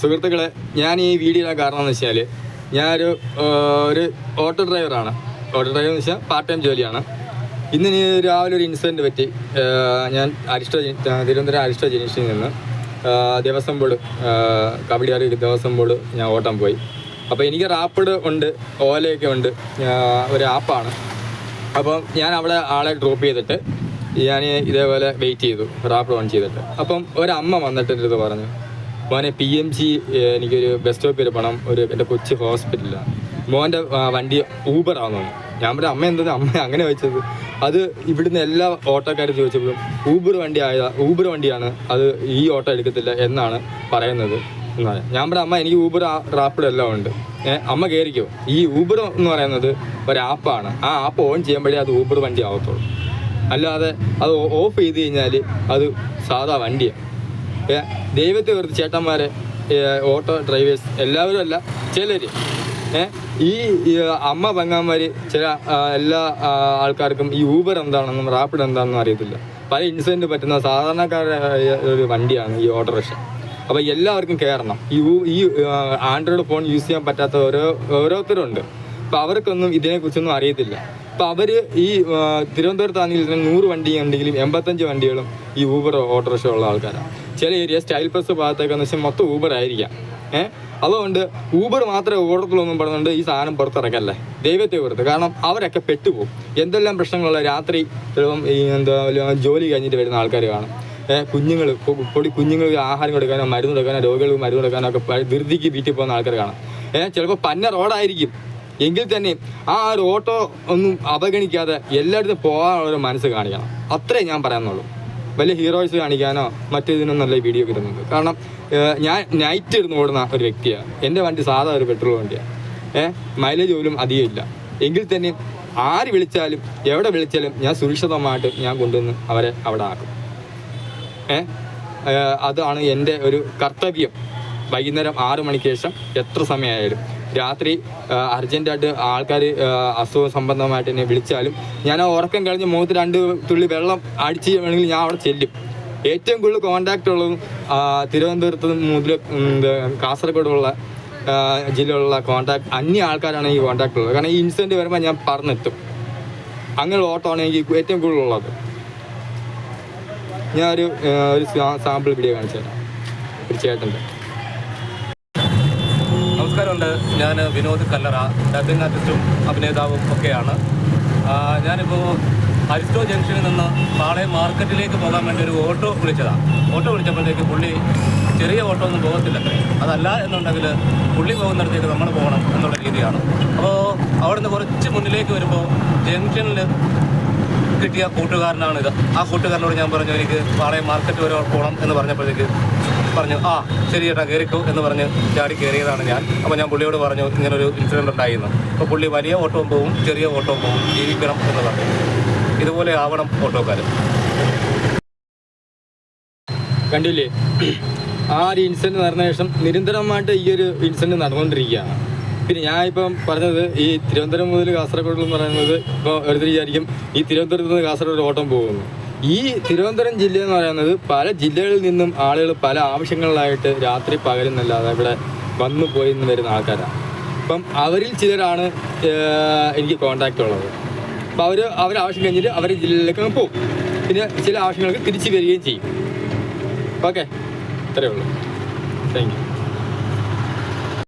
സുഹൃത്തുക്കളെ, ഞാൻ ഈ വീഡിയോ കാരണം എന്ന് വെച്ചാൽ ഞാനൊരു ഓട്ടോ ഡ്രൈവറാണ്. ഓട്ടോ ഡ്രൈവർ എന്ന് വെച്ചാൽ പാർട്ട് ടൈം ജോലിയാണ്. ഇന്ന് രാവിലെ ഒരു ഇൻസിഡൻറ്റ് പറ്റി. ഞാൻ തിരുവനന്തപുരം അരിസ്റ്റോ ജംഗ്ഷനിൽ നിന്ന് ദേവസ്വം ബോർഡ് കബഡിയാർ ദേവസ്വം ബോർഡ് ഞാൻ ഓട്ടം പോയി. അപ്പോൾ എനിക്ക് റാപ്പിഡ് ഉണ്ട്, ഓലയൊക്കെ ഉണ്ട്, ഒരു ആപ്പാണ്. അപ്പം ഞാൻ അവിടെ ആളെ ഡ്രോപ്പ് ചെയ്തിട്ട് ഞാൻ ഇതേപോലെ വെയിറ്റ് ചെയ്തു, റാപ്പിഡ് ഓൺ ചെയ്തിട്ട്. അപ്പം ഒരമ്മ വന്നിട്ട് ഇത് പറഞ്ഞു, മോനെ PMG എനിക്കൊരു ബസ് സ്റ്റോപ്പ് വരെ പോകണം, എൻ്റെ കൊച്ചു ഹോസ്പിറ്റലിലാണ്, മോൻ്റെ വണ്ടി ഊബർ ആണെന്ന്. ഞാൻ പറഞ്ഞ അമ്മ എന്തത് അമ്മ അങ്ങനെ വെച്ചത്? അത് ഇവിടുന്ന് എല്ലാ ഓട്ടോക്കാരും ചോദിച്ചപ്പോഴും ഊബർ വണ്ടിയാണ്, അത് ഈ ഓട്ടോ എടുക്കത്തില്ല എന്നാണ് പറയുന്നത് എന്നാണ്. ഞാൻ പറഞ്ഞ അമ്മ എനിക്ക് ഊബർ റാപ്പിഡ് എല്ലാം ഉണ്ട്, അമ്മ കയറിക്കോ. ഈ ഊബർ എന്ന് പറയുന്നത് ഒരു ആപ്പാണ്. ആ ആപ്പ് ഓൺ ചെയ്യുമ്പോഴേ അത് ഊബർ വണ്ടി ആവത്തുള്ളൂ, അല്ലാതെ അത് ഓഫ് ചെയ്ത് കഴിഞ്ഞാൽ അത് സാധാ വണ്ടിയാണ്. ദൈവത്തെ വെറുതെ ചേട്ടന്മാരെ, ഓട്ടോ ഡ്രൈവേഴ്സ് എല്ലാവരും അല്ല, ചിലർ ഈ അമ്മ പെങ്ങന്മാർ, ചില എല്ലാ ആൾക്കാർക്കും ഈ ഊബർ എന്താണെന്നും റാപ്പിഡ് എന്താണെന്നും അറിയത്തില്ല. പല ഇൻസിഡൻറ്റ് പറ്റുന്ന സാധാരണക്കാരായ ഒരു വണ്ടിയാണ് ഈ ഓട്ടോറിക്ഷ. അപ്പോൾ എല്ലാവർക്കും കയറണം. ഈ ആൻഡ്രോയിഡ് ഫോൺ യൂസ് ചെയ്യാൻ പറ്റാത്ത ഓരോരുത്തരുണ്ട്. അപ്പോൾ അവർക്കൊന്നും ഇതിനെക്കുറിച്ചൊന്നും അറിയത്തില്ല. അപ്പോൾ അവർ ഈ തിരുവനന്തപുരത്താണെങ്കിൽ 100 വണ്ടി ഉണ്ടെങ്കിലും 85 വണ്ടികളും ഈ ഊബർ ഓട്ടോറിക്ഷ ഉള്ള ആൾക്കാരാണ്. ചില ഏരിയ സ്റ്റൈൽ പ്ലസ് ഭാഗത്തേക്കെന്ന് വെച്ചാൽ മൊത്തം ഊബർ ആയിരിക്കാം. അതുകൊണ്ട് ഊബർ മാത്രമേ ഓടത്തുള്ളൂന്നും പറഞ്ഞുകൊണ്ട് ഈ സാധനം പുറത്തിറക്കല്ലേ, ദൈവത്തെ പുറത്ത്. കാരണം അവരൊക്കെ പെട്ടുപോകും. എന്തെല്ലാം പ്രശ്നങ്ങളുള്ള രാത്രി ചിലപ്പം ഈ ജോലി കഴിഞ്ഞിട്ട് വരുന്ന ആൾക്കാർ കാണും. കുഞ്ഞുങ്ങൾക്ക് ആഹാരം കൊടുക്കാനോ മരുന്ന് കൊടുക്കാനോ രോഗികൾക്ക് മരുന്ന് കൊടുക്കാനോ ഒക്കെ ധൃതിക്ക് വീട്ടിൽ പോകുന്ന ആൾക്കാർ കാണാം. ചിലപ്പോൾ പന്ന റോഡായിരിക്കും, എങ്കിൽ തന്നെ ആ ഒരു ഓട്ടോ ഒന്നും അവഗണിക്കാതെ എല്ലായിടത്തും പോകാനുള്ളൊരു മനസ്സ് കാണിക്കണം. അത്രേ ഞാൻ പറയാനുള്ളൂ. വലിയ ഹീറോയിസ് കാണിക്കാനോ മറ്റേതിനൊന്നല്ല ഈ വീഡിയോ കിട്ടുന്നത്. കാരണം ഞാൻ നൈറ്റ് ഇരുന്ന് ഓടുന്ന ഒരു വ്യക്തിയാണ്. എൻ്റെ വണ്ടി സാധാ ഒരു പെട്രോൾ വണ്ടിയാണ്. മൈലേജ് പോലും അധികം ഇല്ല. എങ്കിൽ തന്നെ ആര് വിളിച്ചാലും എവിടെ വിളിച്ചാലും ഞാൻ സുരക്ഷിതമായിട്ട് ഞാൻ കൊണ്ടുവന്ന് അവരെ അവിടെ ആക്കും. അതാണ് എൻ്റെ ഒരു കർത്തവ്യം. വൈകുന്നേരം 6 മണിക്ക് ശേഷം എത്ര സമയമായാലും, രാത്രി അർജൻറ്റായിട്ട് ആൾക്കാർ അസുഖ സംബന്ധമായിട്ട് എന്നെ വിളിച്ചാലും ഞാൻ ആ ഉറക്കം കഴിഞ്ഞ് മുഖത്ത് 2 തുള്ളി വെള്ളം അടിച്ച് വേണമെങ്കിൽ ഞാൻ അവിടെ ചെല്ലും. ഏറ്റവും കൂടുതൽ കോൺടാക്റ്റ് ഉള്ളതും തിരുവനന്തപുരത്ത് മുതൽ കാസർഗോഡുള്ള ജില്ലയിലുള്ള കോൺടാക്ട് അന്യ ആൾക്കാരാണ് ഈ കോൺടാക്റ്റ് ഉള്ളത്. കാരണം ഈ ഇൻസിഡൻറ്റ് വരുമ്പോൾ ഞാൻ പറഞ്ഞെത്തും. അങ്ങനെയുള്ള ഓട്ടോ ആണ് എനിക്ക് ഏറ്റവും കൂടുതലുള്ളത്. ഞാനൊരു സാമ്പിൾ വീഡിയോ കാണിച്ചു തരാം. ഒരു ചേട്ടൻ്റെ. നമസ്കാരമുണ്ട്. ഞാൻ വിനോദ് കല്ലറ, ഡബ്ബിംഗ് ആർട്ടിസ്റ്റും അഭിനേതാവും ഒക്കെയാണ്. ഞാനിപ്പോൾ അരിസ്റ്റോ ജംഗ്ഷനിൽ നിന്ന് പാളയം മാർക്കറ്റിലേക്ക് പോകാൻ വേണ്ടി ഒരു ഓട്ടോ വിളിച്ചതാണ്. ഓട്ടോ വിളിച്ചപ്പോഴത്തേക്ക് പുള്ളി ചെറിയ ഓട്ടോ ഒന്നും പോകത്തില്ലത്രേ. അതല്ല എന്നുണ്ടെങ്കിൽ പുള്ളി പോകുന്നിടത്തേക്ക് നമ്മൾ പോകണം എന്നുള്ള രീതിയാണ്. അപ്പോൾ അവിടെ നിന്ന് കുറച്ച് മുന്നിലേക്ക് വരുമ്പോൾ ജംഗ്ഷനിൽ കിട്ടിയ കൂട്ടുകാരനാണിത്. ആ കൂട്ടുകാരനോട് ഞാൻ പറഞ്ഞു എനിക്ക് പാളയം മാർക്കറ്റ് വരെ പോകണം എന്ന് പറഞ്ഞപ്പോഴത്തേക്ക് പറഞ്ഞു ശരി ചേട്ടാ കയറിക്കോ എന്ന് പറഞ്ഞ് ചാടി കയറിയതാണ് ഞാൻ. അപ്പോൾ ഞാൻ പുള്ളിയോട് പറഞ്ഞു ഇങ്ങനൊരു ഇൻസിഡൻറ്റ് ഉണ്ടായിരുന്നു. അപ്പോൾ പുള്ളി വലിയ ഓട്ടവും പോവും ചെറിയ ഓട്ടവും പോവും, ജീവിക്കണം എന്ന് പറഞ്ഞു. ഇതുപോലെ ആവണം ഓട്ടോക്കാർ. കണ്ടില്ലേ, ആ ഒരു ഇൻസിഡൻറ്റ് നടന്ന ശേഷം നിരന്തരമായിട്ട് ഈ ഒരു ഇൻസിഡൻറ്റ് നടന്നുകൊണ്ടിരിക്കുകയാണ്. പിന്നെ ഞാൻ ഇപ്പം പറഞ്ഞത് ഈ തിരുവനന്തപുരം മുതൽ കാസർഗോഡ് എന്ന് പറയുന്നത്, ഇപ്പോൾ ഒരു വിചാരിക്കും ഈ തിരുവനന്തപുരത്ത് നിന്ന് കാസർഗോഡ് ഓട്ടം പോകുന്നു. ഈ തിരുവനന്തപുരം ജില്ല എന്ന് പറയുന്നത് പല ജില്ലകളിൽ നിന്നും ആളുകൾ പല ആവശ്യങ്ങളിലായിട്ട് രാത്രി പകരുന്നല്ലാതെ ഇവിടെ വന്നു പോയി വരുന്ന ആൾക്കാരാണ്. അപ്പം അവരിൽ ചിലരാണ് എനിക്ക് കോൺടാക്റ്റ് ഉള്ളത്. അപ്പോൾ അവർ ആവശ്യം കഴിഞ്ഞിട്ട് അവരുടെ ജില്ലയിലേക്ക് പോകും. പിന്നെ ചില ആവശ്യങ്ങൾക്ക് തിരിച്ചു വരികയും ചെയ്യും. ഓക്കെ, ഇത്രയേ ഉള്ളൂ. Thank you.